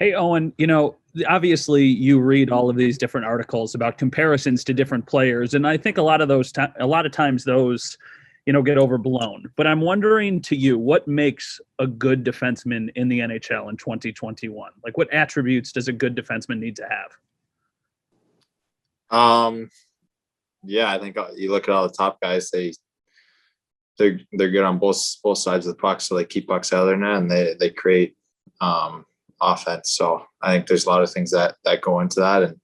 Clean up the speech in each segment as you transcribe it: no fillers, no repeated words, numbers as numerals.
Hey, Owen, obviously you read all of these different articles about comparisons to different players. And I think a lot of times those, get overblown. But I'm wondering to you, what makes a good defenseman in the NHL in 2021? Like, what attributes does a good defenseman need to have? Yeah, I think you look at all the top guys, they're good on both sides of the puck. So they keep pucks out of their net and they create, offense. So I think there's a lot of things that go into that. And,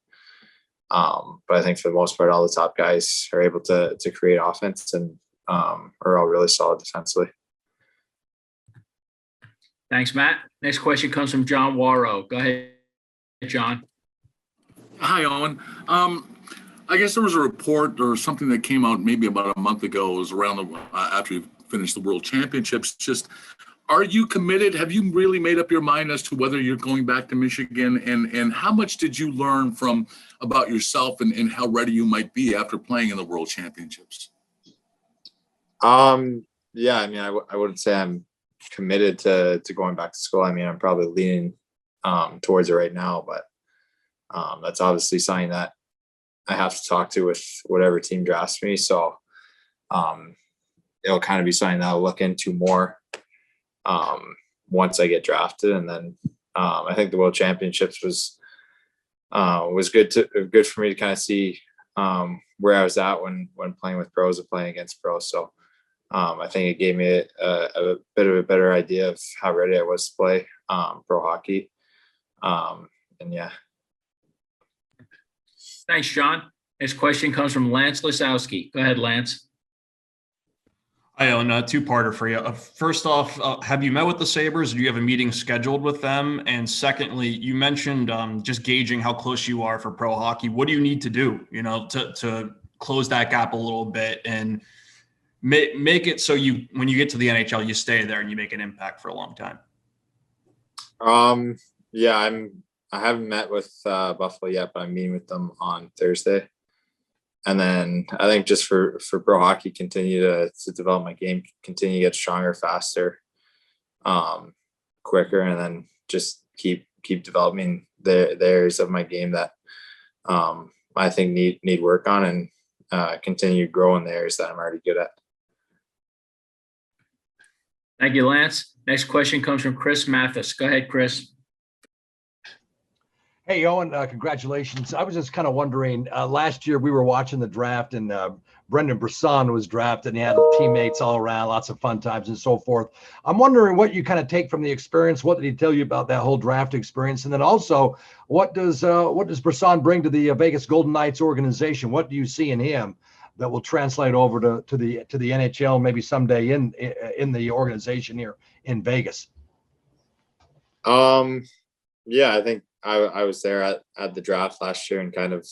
but I think for the most part, all the top guys are able to create offense and, are all really solid defensively. Thanks, Matt. Next question comes from John Wawrow. Go ahead, John. Hi, Owen. I guess there was a report or something that came out maybe about a month ago. It was around after you finished the World Championships. Just, are you committed? Have you really made up your mind as to whether you're going back to Michigan? And how much did you learn about yourself and how ready you might be after playing in the World Championships? Yeah, I mean, I wouldn't say I'm committed to going back to school. I mean, I'm probably leaning towards it right now, but that's obviously something that I have to talk to with whatever team drafts me. So it'll kind of be something that I'll look into more once I get drafted. And then I think the World Championships was good for me to kind of see where I was at when playing with pros and playing against pros. So I think it gave me a bit of a better idea of how ready I was to play pro hockey. And yeah. Thanks, John. Next question comes from Lance Lysowski. Go ahead, Lance. Hi, Owen. A two-parter for you. First off, have you met with the Sabres? Do you have a meeting scheduled with them? And secondly, you mentioned just gauging how close you are for pro hockey. What do you need to do, to close that gap a little bit and make it so when you get to the NHL, you stay there and you make an impact for a long time? Yeah, I haven't met with Buffalo yet, but I'm meeting with them on Thursday. And then I think just for pro hockey, continue to develop my game, continue to get stronger, faster, quicker, and then just keep developing the areas of my game that I think need work on, and continue growing the areas that I'm already good at. Thank you, Lance. Next question comes from Chris Maathuis. Go ahead, Chris. Hey, Owen, congratulations. I was just kind of wondering, last year we were watching the draft and Brendan Brisson was drafted and he had teammates all around, lots of fun times and so forth. I'm wondering what you kind of take from the experience. What did he tell you about that whole draft experience? And then also, what does Brisson bring to the Vegas Golden Knights organization? What do you see in him that will translate over to the NHL maybe someday in the organization here in Vegas? Yeah, I think I was there at the draft last year and kind of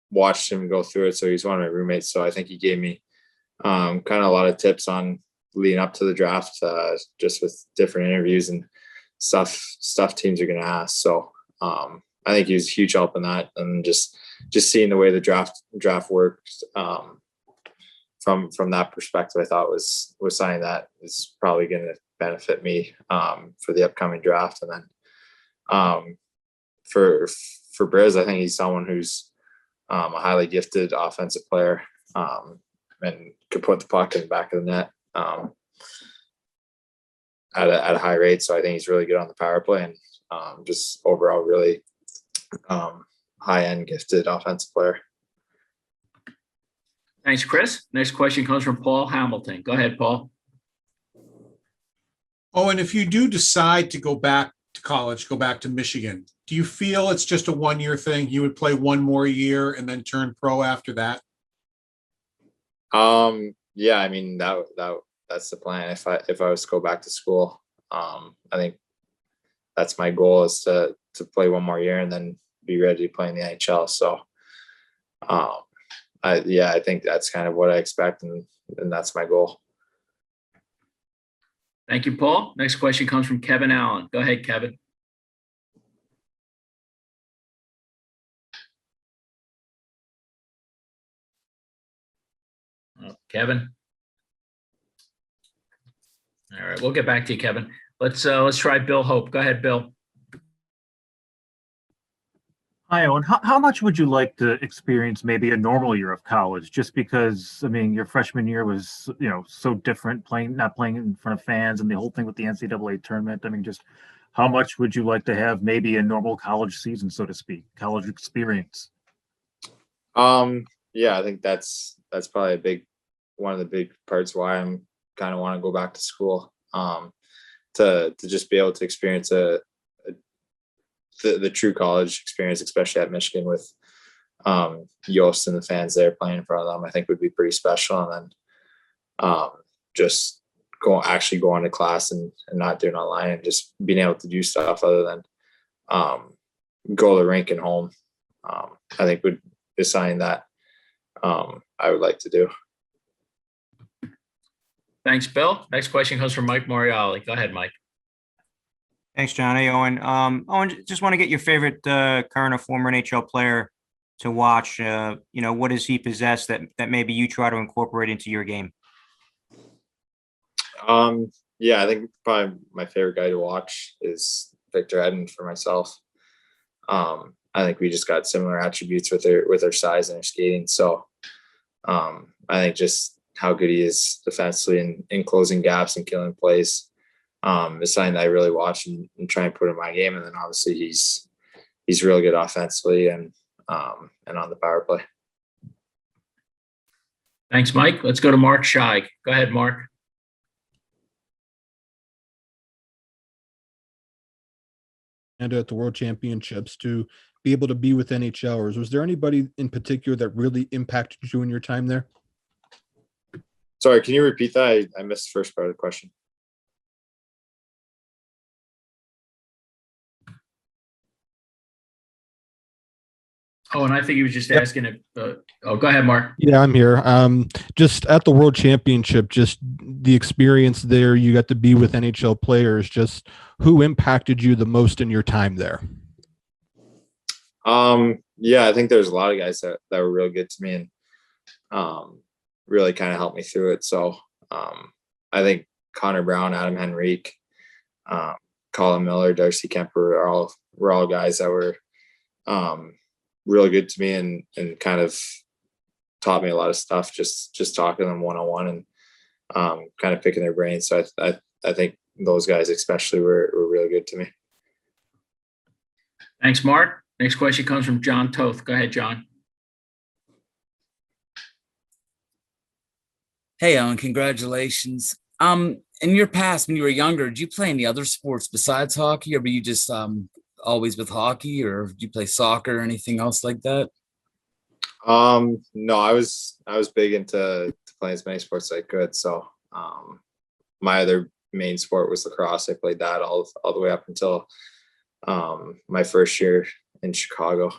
watched him go through it. So he's one of my roommates. So I think he gave me kind of a lot of tips on leading up to the draft, just with different interviews and stuff teams are going to ask. So I think he was a huge help in that, and just seeing the way the draft works from that perspective, I thought was something that is probably going to benefit me for the upcoming draft. And then for Briz, I think he's someone who's a highly gifted offensive player and could put the puck in the back of the net at a high rate. So I think he's really good on the power play and just overall really high-end gifted offensive player. Thanks, Chris. Next question comes from Paul Hamilton. Go ahead, Paul. Oh, and if you do decide to go back to college, go back to Michigan, do you feel it's just a one-year thing? You would play one more year and then turn pro after that? Yeah, I mean that's the plan. If I was to go back to school, I think that's my goal, is to play one more year and then be ready to play in the NHL. So, I think that's kind of what I expect, and that's my goal. Thank you, Paul. Next question comes from Kevin Allen. Go ahead, Kevin. Oh, Kevin. All right, we'll get back to you, Kevin. Let's try Bill Hope. Go ahead, Bill. Hi, Owen. How much would you like to experience maybe a normal year of college? Just because, I mean, your freshman year was, so different, not playing in front of fans and the whole thing with the NCAA tournament. I mean, just how much would you like to have maybe a normal college season, so to speak, college experience? Yeah, I think that's probably one of the big parts why I'm kind of want to go back to school. To just be able to experience the true college experience, especially at Michigan with Yost and the fans there playing in front of them, I think would be pretty special. And then just going to class and not doing online and just being able to do stuff other than go to the rink and home, I think would be something that I would like to do. Thanks, Bill. Next question comes from Mike Moriali. Go ahead, Mike. Thanks, John. Hey, Owen. Owen, just want to get your favorite current or former NHL player to watch. What does he possess that maybe you try to incorporate into your game? Yeah, I think probably my favorite guy to watch is Victor Hedman for myself. I think we just got similar attributes with our size and our skating. So I think just how good he is defensively and in closing gaps and killing plays is something that I really watch and try and put in my game. And then obviously he's really good offensively and on the power play. Thanks, Mike. Let's go to Mark Scheig. Go ahead, Mark. And at the World Championships to be able to be with NHLers. Was there anybody in particular that really impacted you in your time there? Sorry, can you repeat that? I missed the first part of the question. Oh, and I think he was just asking if. Go ahead, Mark. Yeah, I'm here. Just at the World Championship, just the experience there. You got to be with NHL players. Just who impacted you the most in your time there? Yeah, I think there's a lot of guys that were real good to me and really kind of helped me through it. So I think Connor Brown, Adam Henrique, Colin Miller, Darcy Kemper were all guys that were really good to me and kind of taught me a lot of stuff just talking to them one-on-one and kind of picking their brains. So I think those guys especially were really good to me. Thanks, Mark. Next question comes from John Toth. Go ahead, John. Hey, Owen, congratulations. In your past, when you were younger, did you play any other sports besides hockey, or were you just always with hockey, or did you play soccer or anything else like that? No, I was big into playing as many sports as I could. So my other main sport was lacrosse. I played that all the way up until my first year in Chicago.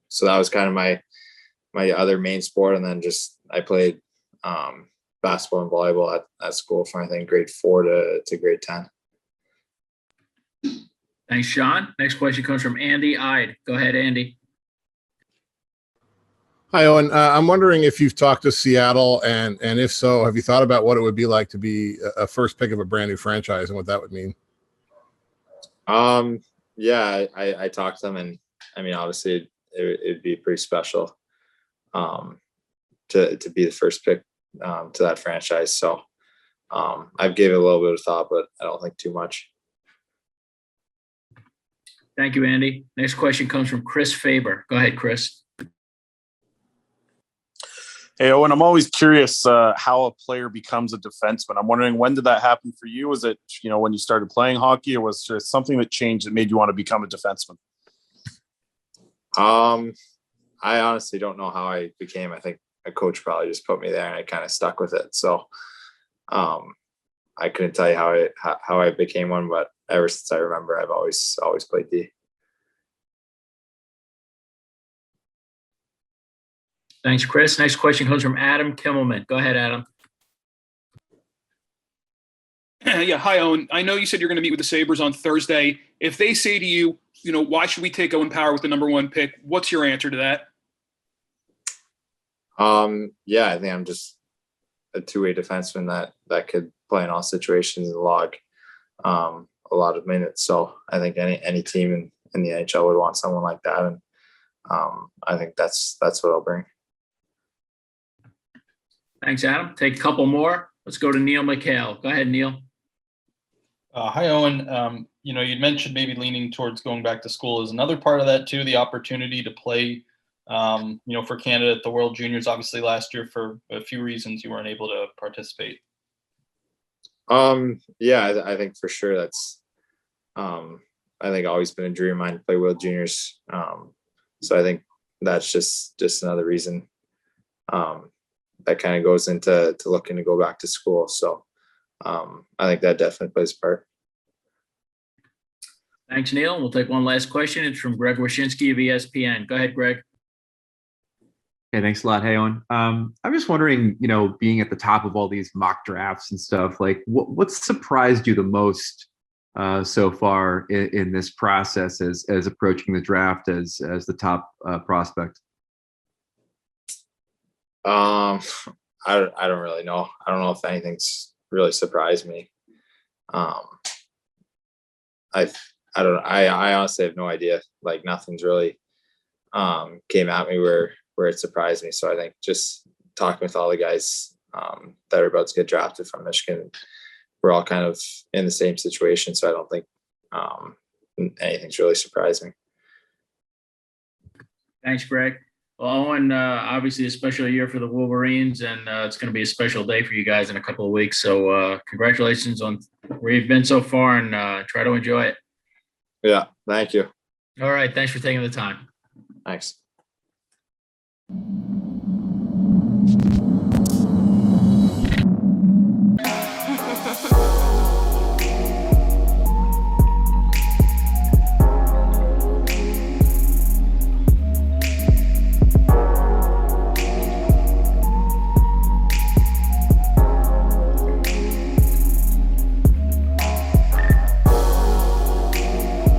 So that was kind of my other main sport. And then just I played basketball and volleyball at school from I think grade 4 to grade 10. Thanks, Sean. Next question comes from Andy Eide. Go ahead, Andy. Hi, Owen. I'm wondering if you've talked to Seattle, and if so, have you thought about what it would be like to be a first pick of a brand new franchise and what that would mean? Yeah, I talked to them, and I mean, obviously, it'd be pretty special to be the first pick to that franchise. So I've gave it a little bit of thought, but I don't think too much. Thank you, Andy. Next question comes from Chris Faber. Go ahead, Chris. Hey, Owen, I'm always curious how a player becomes a defenseman. I'm wondering, when did that happen for you? Was it, when you started playing hockey, or was there something that changed that made you want to become a defenseman? I honestly don't know how I became. I think a coach probably just put me there and I kind of stuck with it. So I couldn't tell you how I became one, but ever since I remember, I've always played D. Thanks, Chris. Next question comes from Adam Kimmelman. Go ahead, Adam. Yeah, hi, Owen. I know you said you're going to meet with the Sabres on Thursday. If they say to you, why should we take Owen Power with the #1 pick? What's your answer to that? Yeah, I think I'm just a two-way defenseman that could play in all situations and log a lot of minutes. So I think any team in the NHL would want someone like that. And I think that's what I'll bring. Thanks, Adam. Take a couple more. Let's go to Neal McHale. Go ahead, Neal. Hi, Owen. You'd mentioned maybe leaning towards going back to school. Is another part of that too the opportunity to play, for Canada at the World Juniors? Obviously, last year for a few reasons you weren't able to participate. Yeah, I think for sure that's, I think always been a dream of mine to play World Juniors. So I think that's just another reason that kind of goes into looking to go back to school. So I think that definitely plays a part. Thanks, Neal. We'll take one last question. It's from Greg Wyshynski of ESPN. Go ahead, Greg. Hey, thanks a lot. Hey, Owen. I'm just wondering, being at the top of all these mock drafts and stuff, like what surprised you the most so far in this process as approaching the draft as the top prospect? I don't really know. I don't know if anything's really surprised me. I honestly have no idea. Like nothing's really came at me where it surprised me. So I think just talking with all the guys that are about to get drafted from Michigan, we're all kind of in the same situation. So I don't think anything's really surprised me. Thanks, Greg. Well, Owen, obviously a special year for the Wolverines, and it's going to be a special day for you guys in a couple of weeks. So congratulations on where you've been so far, and try to enjoy it. Yeah, thank you. All right. Thanks for taking the time. Thanks.